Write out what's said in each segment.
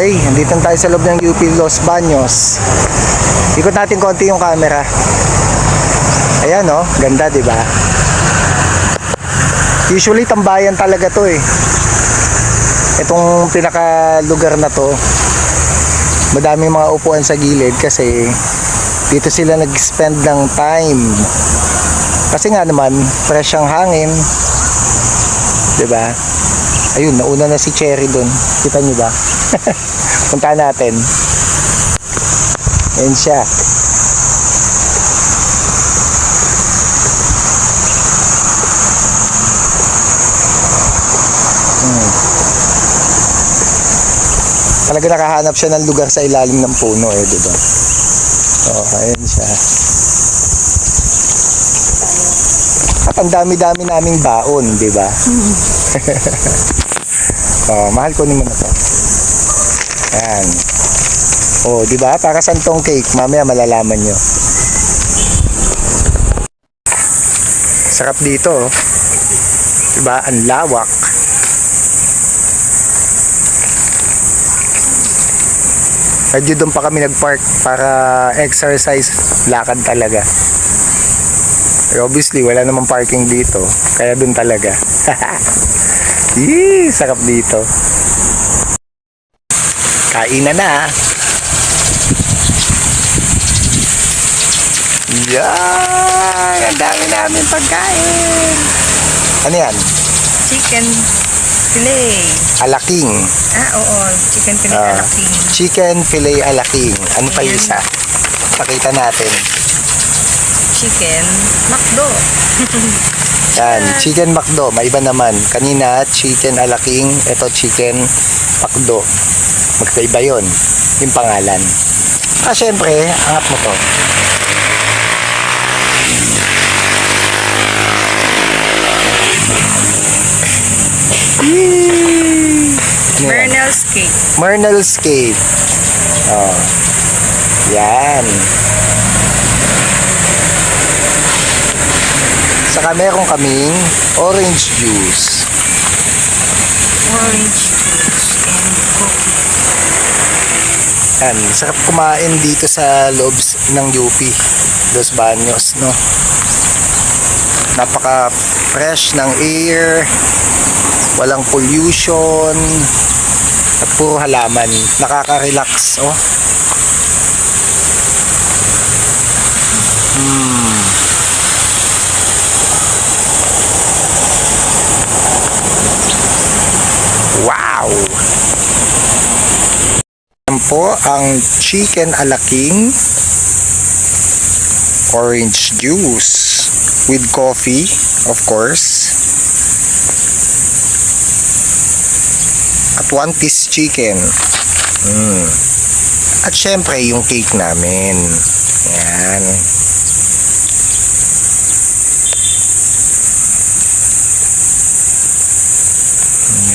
Okay, nandito tayo sa loob ng UP Los Baños. Ikot natin konti yung camera. Ayan oh, ganda 'di ba? Usually tambayan talaga 'to eh. Itong pinaka lugar na 'to. Madaming mga upuan sa gilid kasi dito sila nag-spend ng time. Kasi nga naman, fresh ang hangin. 'Di ba? Ayun, nauna na si Cherry doon. Kita niyo ba? Punta natin. Ayan siya. Talaga nakahanap siya ng lugar sa ilalim ng puno eh, di ba? Oh, ayan siya. At ang dami-dami naming baon, di ba? Oh, mahal ko naman na to. Ayan. Oh, di ba? Para saan tong cake? Mamaya malalaman nyo. Sarap dito, oh. Di ba? Ang lawak. Medyo doon pa kami nagpark para exercise, lakad talaga. Pero obviously, wala namang parking dito. Kaya doon talaga. Yee, sarap dito. Kainan na. Yan! Ang dami namin pagkain. Ano yan? Chicken fillet. Alaking. Oo. Chicken fillet alaking. Chicken fillet alaking. Ano pa yung isa? Pakita natin. Chicken McDo. Yan, chicken McDo. May iba naman. Kanina, chicken alaking. Ito, chicken McDo. Magkaiba yun. Yung pangalan. Syempre, angat mo to. Mernel's cake. Mernel's cake. Oh. Yan. Saka meron kaming orange juice. Orange juice and coffee. Yan. Sarap kumain dito sa loob ng UP. Los Baños, no? Napaka-fresh ng air. Walang pollution. At puro halaman. Nakaka-relax, oh. Wow! Yan po ang chicken alaking orange juice with coffee, of course. At 1 piece chicken. At syempre yung cake namin. Yan.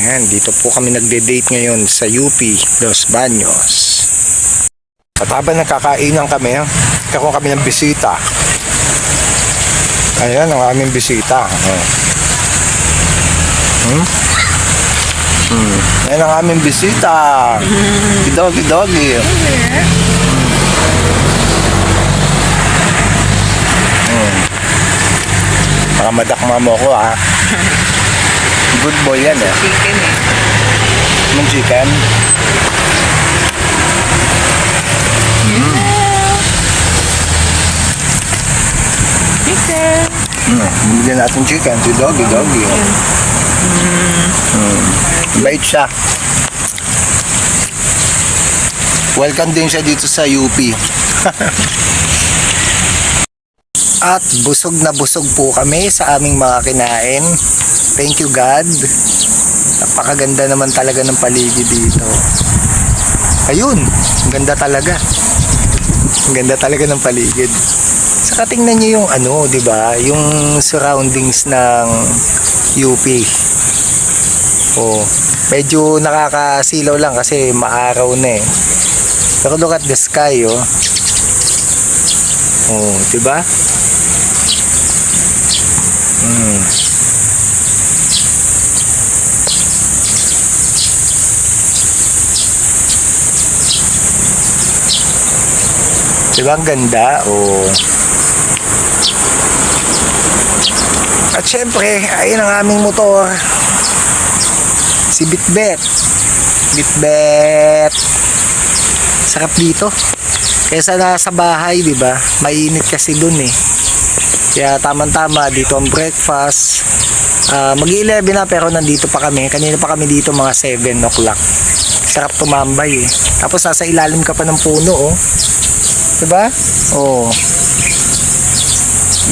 Yan, dito po kami nagde-date ngayon sa UP Los Baños. At habang nakakainan kami, karoon kami ng bisita. Ayan ang aming bisita. Ayan ang aming bisita. Doggy. Baka madakma mo ko ha. Good boy yan eh. Chicken eh. Anong chicken? Chicken. Bigyan natin chicken. Si Doggy. Bait siya. Welcome din siya dito sa UP. At busog na busog po kami sa aming mga kinain. Thank you God. Napakaganda naman talaga ng paligid dito. Ayun, ang ganda talaga. Ang ganda talaga ng paligid. Saka tingnan niyo yung ano, 'di ba? Yung surroundings ng UP. Oh, medyo nakakasilaw lang kasi maaraw na eh. Pero look at the sky, oh. Oh, 'di ba? Diba ang ganda? Oh. At syempre, ayun ang aming motor. Si Bitbet. Bitbet. Sarap dito. Kaysa nasa bahay, di ba? Mainit kasi dun eh. Kaya tamang-tama dito ang breakfast. Mag-11 na pero nandito pa kami. Kanina pa kami dito mga 7 o'clock. Sarap tumambay eh. Tapos nasa ilalim ka pa ng puno oh. Diba? Oh.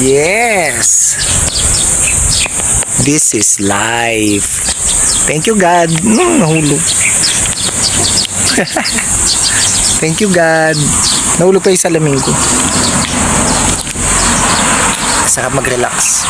Yes. This is life. Thank you God. Nahulog. Thank you God. Nahulog pa yung salamin ko. Sarap mag-relax.